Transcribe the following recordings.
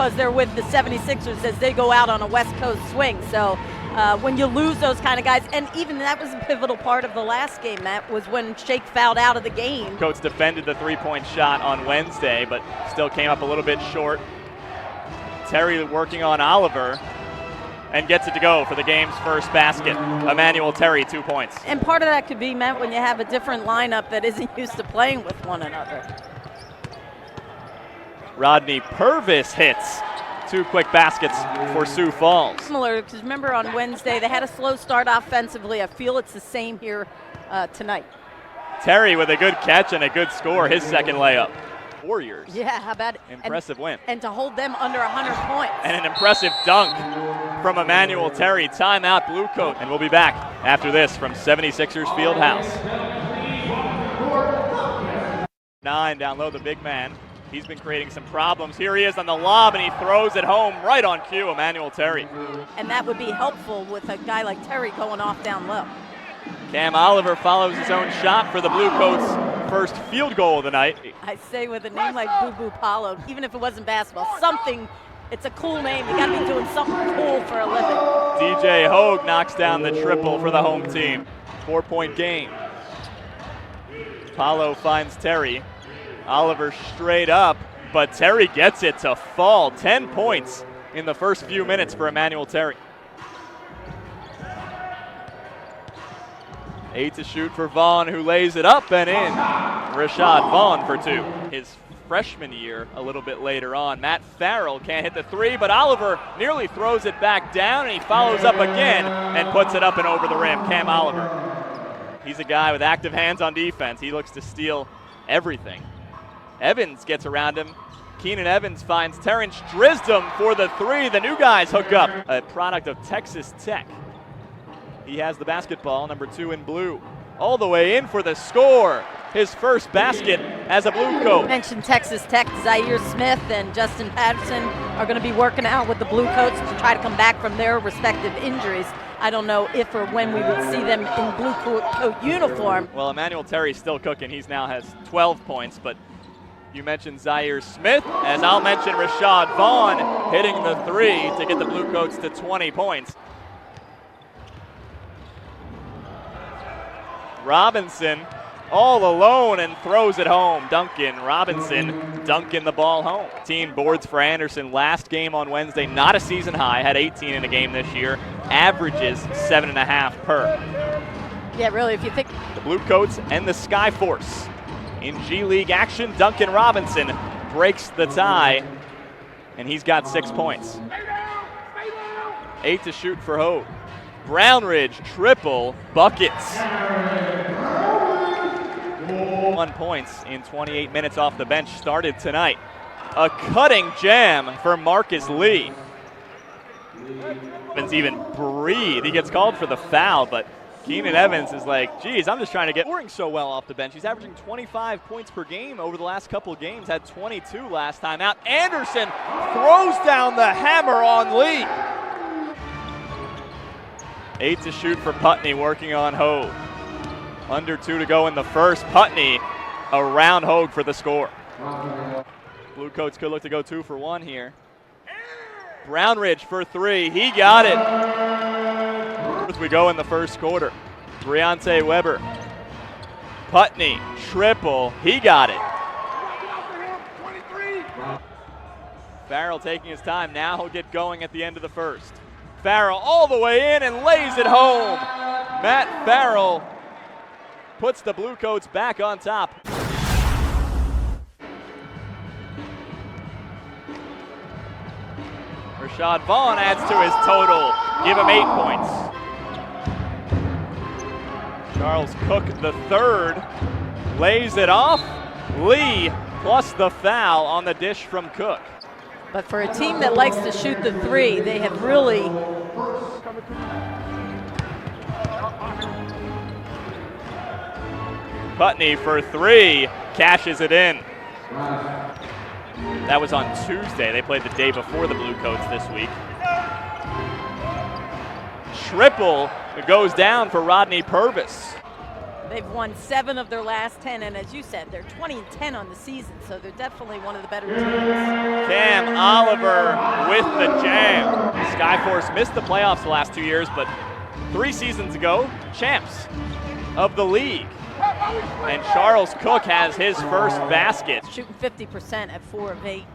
because they're with the 76ers as they go out on a West Coast swing. So when you lose those kind of guys, and even that was a pivotal part of the last game, Matt, was when Shake fouled out of the game. Coates defended the three-point shot on Wednesday, but still came up a little bit short. Terry working on Oliver and gets it to go for the game's first basket. Emmanuel Terry, 2 points. And part of that could be meant when you have a different lineup that isn't used to playing with one another. Rodney Purvis hits 2 quick baskets for Sioux Falls. Similar, because remember on Wednesday they had a slow start offensively. I feel it's the same here tonight. Terry with a good catch and a good score, his second layup. Warriors. Yeah, how about it? Impressive win. And to hold them under 100 points. And an impressive dunk from Emmanuel Terry. Timeout, Bluecoat. And we'll be back after this from 76ers Fieldhouse. 9 down low, the big man. He's been creating some problems. Here he is on the lob, and he throws it home right on cue, Emmanuel Terry. And that would be helpful with a guy like Terry going off down low. Cam Oliver follows his own shot for the Bluecoats' first field goal of the night. I say with a name like Boo Boo Paulo, even if it wasn't basketball, something, it's a cool name. You gotta be doing something cool for a living. DJ Hogue knocks down the triple for the home team. 4-point game. Paulo finds Terry. Oliver straight up, but Terry gets it to fall. 10 points in the first few minutes for Emmanuel Terry. 8 to shoot for Vaughn, who lays it up and in. Rashad Vaughn for 2. His freshman year a little bit later on. Matt Farrell can't hit the 3, but Oliver nearly throws it back down, and he follows up again and puts it up and over the rim. Cam Oliver. He's a guy with active hands on defense. He looks to steal everything. Evans gets around him. Keenan Evans finds Terrence Drisdom for the 3. The new guys hook up. A product of Texas Tech. He has the basketball, number 2 in blue. All the way in for the score. His first basket as a Bluecoat. Mentioned Texas Tech. Zaire Smith and Justin Patterson are going to be working out with the Bluecoats to try to come back from their respective injuries. I don't know if or when we would see them in Bluecoat uniform. Well, Emmanuel Terry's still cooking. He's now has 12 points, but you mentioned Zaire Smith, as I'll mention Rashad Vaughn hitting the 3 to get the Bluecoats to 20 points. Robinson all alone and throws it home. Duncan Robinson dunking the ball home. 18 boards for Anderson last game on Wednesday, not a season high, had 18 in a game this year, averages 7.5 per. Yeah, really, if you think. The Bluecoats and the Skyforce in G League action. Duncan Robinson breaks the tie, and he's got 6 points. 8 to shoot for Hogue. Brownridge triple buckets. 1 points in 28 minutes off the bench started tonight. A cutting jam for Marcus Lee. Evans even breathe. He gets called for the foul, but Keenan Evans is like, geez, I'm just trying to get scoring so well off the bench. He's averaging 25 points per game over the last couple of games. Had 22 last time out. Anderson throws down the hammer on Lee. 8 to shoot for Putney, working on Hogue. Under 2 to go in the first. Putney around Hogue for the score. Bluecoats could look to go 2 for 1 here. Brownridge for 3. He got it. As we go in the first quarter. Briante Weber. Putney, triple. He got it. Farrell taking his time. Now he'll get going at the end of the first. Farrell all the way in and lays it home. Matt Farrell puts the Bluecoats back on top. Rashad Vaughn adds to his total. Give him 8 points. Charles Cook, the 3rd, lays it off. Lee plus the foul on the dish from Cook. But for a team that likes to shoot the 3, they have really Putney for 3, cashes it in. That was on Tuesday. They played the day before the Bluecoats this week. Triple goes down for Rodney Purvis. They've won 7 of their last 10, and as you said, they're 20-10 on the season, so they're definitely one of the better teams. Cam Oliver with the jam. Skyforce missed the playoffs the last 2 years, but 3 seasons ago, champs of the league. And Charles Cook has his first basket. Shooting 50% at 4 of 8.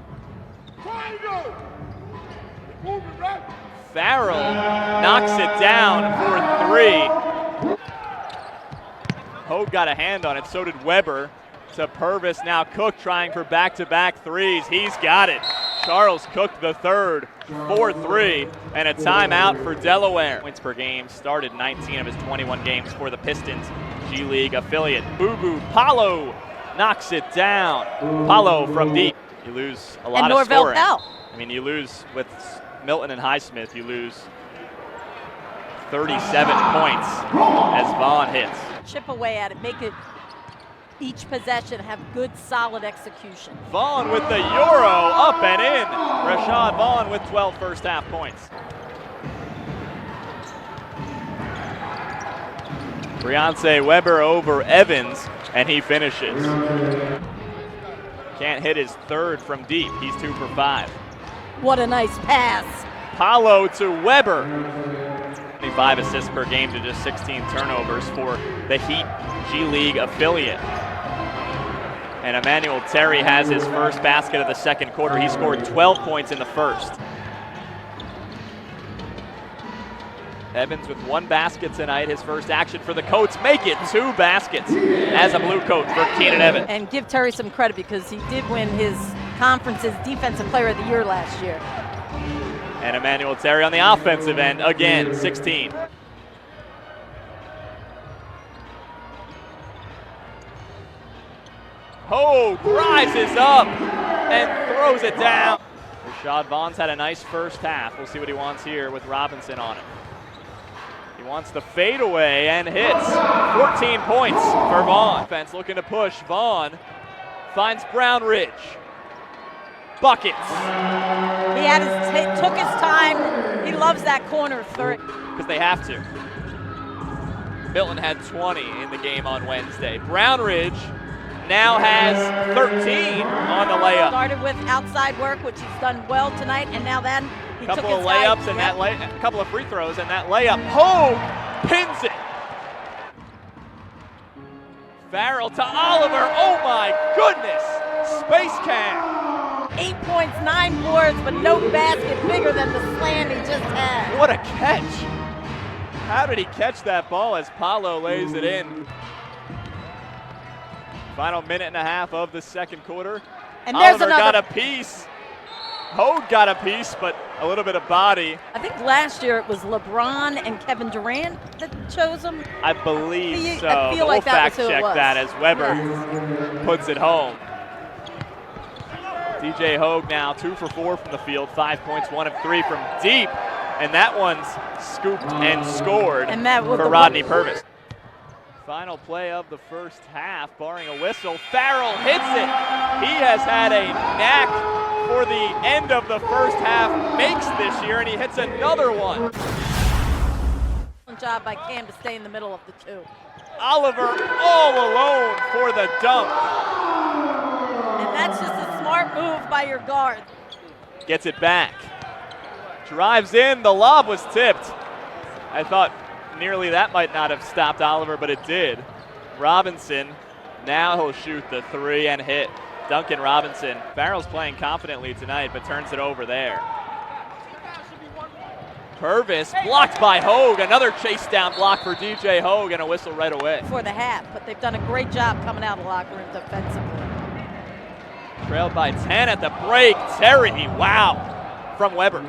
Farrell knocks it down for 3. Hogue got a hand on it, so did Weber. To Purvis, now Cook trying for back-to-back threes. He's got it. Charles Cook the third, 4-3, and a timeout for Delaware. Points per game, started 19 of his 21 games for the Pistons G League affiliate. Boo Paulo knocks it down. Paulo from deep. You lose a lot of scoring. I mean, you lose with Milton and Highsmith, you lose 37 points as Vaughn hits. Chip away at it, make it each possession have good, solid execution. Vaughn with the Euro, up and in. Rashad Vaughn with 12 first half points. Briance Weber over Evans, and he finishes. Can't hit his third from deep. He's 2 for 5. What a nice pass. Paulo to Weber. 25 assists per game to just 16 turnovers for the Heat G League affiliate. And Emmanuel Terry has his first basket of the second quarter. He scored 12 points in the first. Evans with 1 basket tonight. His first action for the Coats. Make it 2 baskets as a blue coat for Keenan Evans. And give Terry some credit because he did win his conference's Defensive Player of the Year last year. And Emmanuel Terry on the offensive end again, 16. Hogue rises up and throws it down. Rashad Vaughn's had a nice first half. We'll see what he wants here with Robinson on it. He wants the fadeaway and hits. 14 points for Vaughn. Defense looking to push. Vaughn finds Brown Ridge. Buckets. He had took his time. He loves that corner third. Because they have to. Milton had 20 in the game on Wednesday. Brown Ridge now has 13 on the layup. Started with outside work, which he's done well tonight, and now then he took his couple of layups and a couple of free throws, and that layup. Hogue pins it. Farrell to Oliver. Oh my goodness! Space Cam. 8 points, 9 boards, but no basket bigger than the slam he just had. What a catch! How did he catch that ball as Paulo lays it in? Final minute and a half of the second quarter. And there's Oliver another. got a piece. Hogue got a piece, but a little bit of body. I think last year it was LeBron and Kevin Durant that chose him. I believe so. I feel like we'll that was fact who it check was. that as Weber puts it home. DJ Hogue now 2 for 4 from the field, 5 points, 1 of 3 from deep, and that one's scooped and scored and that for Rodney Purvis. Final play of the first half, barring a whistle. Farrell hits it. He has had a knack for the end of the first half makes this year, and he hits another one. Good job by Cam to stay in the middle of the two. Oliver all alone for the dunk. And that's just a smart move by your guard. Gets it back. Drives in, the lob was tipped. I thought nearly that might not have stopped Oliver, but it did. Robinson, now he'll shoot the 3 and hit. Duncan Robinson. Farrell's playing confidently tonight, but turns it over there. Purvis blocked by Hogue. Another chase down block for DJ Hogue and a whistle right away. For the half, but they've done a great job coming out of the locker room defensively. Trailed by 10 at the break. Terry, wow, from Weber.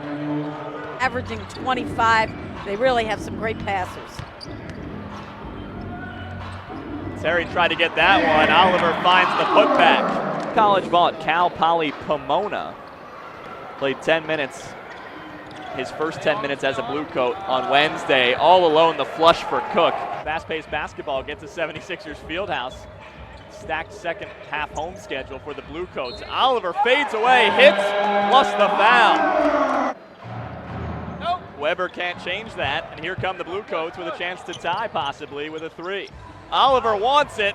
Averaging 25. They really have some great passers. Terry tried to get that one. Oliver finds the putback. College ball at Cal Poly Pomona. Played 10 minutes. His first 10 minutes as a blue coat on Wednesday. All alone, the flush for Cook. Fast-paced basketball gets to 76ers Fieldhouse. Stacked second half home schedule for the blue coats. Oliver fades away, hits, plus the foul. Weber can't change that, and here come the blue coats with a chance to tie possibly with a 3. Oliver wants it,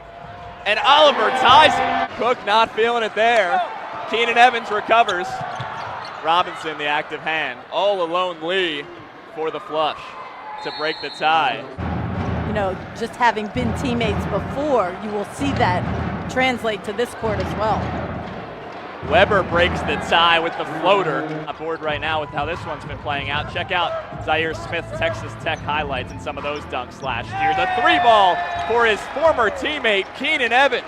and Oliver ties it. Cook not feeling it there. Keenan Evans recovers. Robinson, the active hand. All alone Lee for the flush to break the tie. You know, just having been teammates before, you will see that translate to this court as well. Weber breaks the tie with the floater. On board right now with how this one's been playing out. Check out Zaire Smith's Texas Tech highlights and some of those dunks last year. The three ball for his former teammate, Keenan Evans.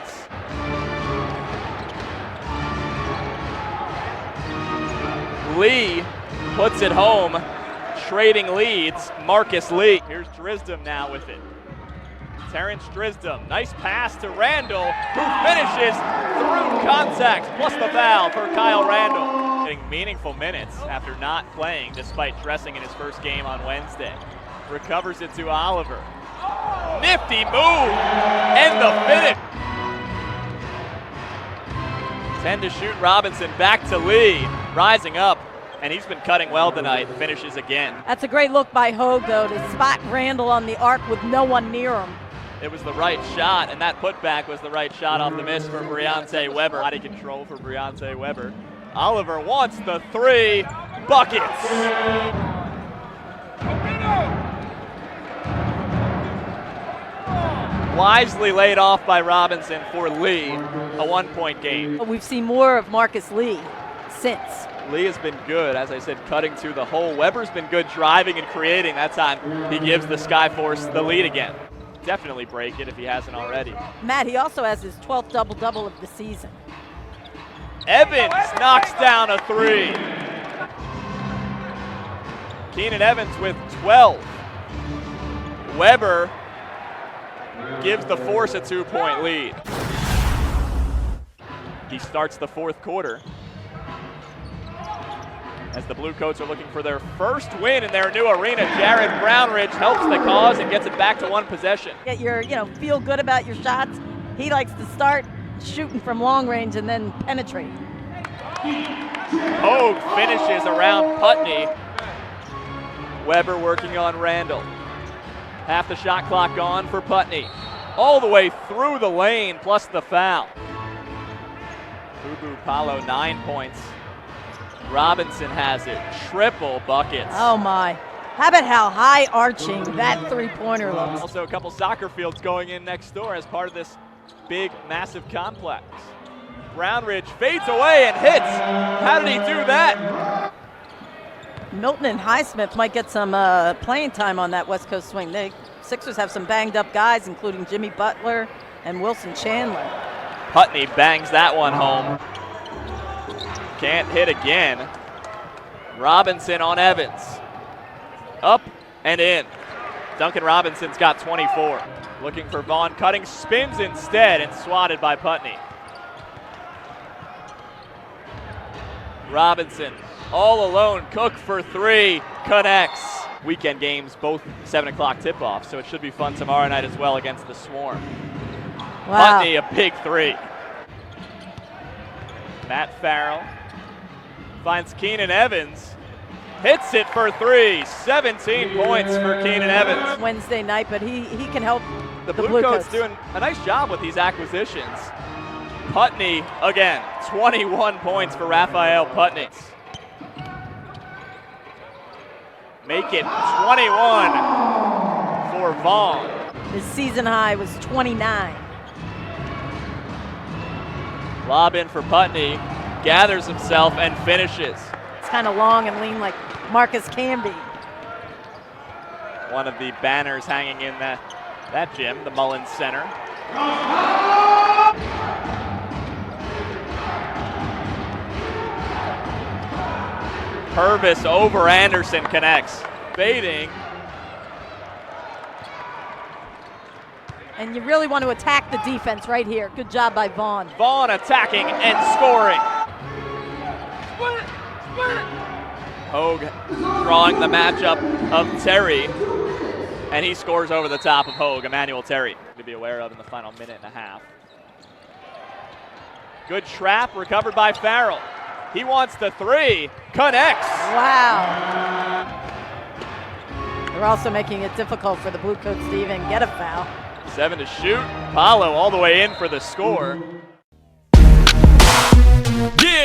Lee puts it home, trading leads. Marcus Lee. Here's Drisdom now with it. Terrence Drisdom, nice pass to Randall, who finishes through contact, plus the foul for Kyle Randall. Getting meaningful minutes after not playing despite dressing in his first game on Wednesday. Recovers it to Oliver. Nifty move, and the finish. 10 to shoot Robinson, back to Lee, rising up, and he's been cutting well tonight, finishes again. That's a great look by Hogue, though, to spot Randall on the arc with no one near him. It was the right shot, and that putback was the right shot off the miss for Briante Weber. Body control for Briante Weber. Oliver wants the three. Buckets! Wisely laid off by Robinson for Lee. A 1-point game. We've seen more of Marcus Lee since. Lee has been good, as I said, cutting to the hole. Weber's been good driving and creating. That time he gives the Skyforce the lead again. Definitely break it if he hasn't already. Matt, he also has his 12th double-double of the season. Evans knocks down a three. Keenan Evans with 12. Weber gives the Force a 2-point lead. He starts the fourth quarter as the Bluecoats are looking for their first win in their new arena. Jared Brownridge helps the cause and gets it back to one possession. Get your, feel good about your shots. He likes to start shooting from long range and then penetrate. Hogue finishes around Putney. Weber working on Randall. Half the shot clock gone for Putney. All the way through the lane, plus the foul. Bubu Palo, 9 points. Robinson has it, triple buckets. Oh my. How about how high arching that three-pointer looks? Also a couple soccer fields going in next door as part of this big, massive complex. Brownridge fades away and hits. How did he do that? Milton and Highsmith might get some playing time on that West Coast swing. The Sixers have some banged up guys, including Jimmy Butler and Wilson Chandler. Putney bangs that one home. Can't hit again. Robinson on Evans. Up and in. Duncan Robinson's got 24. Looking for Vaughn, cutting, spins instead, and swatted by Putney. Robinson all alone. Cook for three. Connects. Weekend games, both 7 o'clock tip-off, so it should be fun tomorrow night as well against the Swarm. Wow. Putney, a big three. Matt Farrell finds Keenan Evans. Hits it for three. 17 points for Keenan Evans. Wednesday night, but he can help the the Bluecoats Bluecoats doing a nice job with these acquisitions. Putney, again, 21 points for Raphael Putney. Make it 21 for Vaughn. His season high was 29. Lob in for Putney, gathers himself and finishes. It's kind of long and lean like Marcus can be. One of the banners hanging in that gym, the Mullins Center. Purvis over Anderson connects. Fading. And you really want to attack the defense right here. Good job by Vaughn. Vaughn attacking and scoring. Hogue drawing the matchup of Terry. And he scores over the top of Hogue, Emmanuel Terry, to be aware of in the final minute and a half. Good trap, recovered by Farrell. He wants the three, connects. Wow. They're also making it difficult for the Bluecoats to even get a foul. 7 to shoot. Paulo all the way in for the score. Yeah.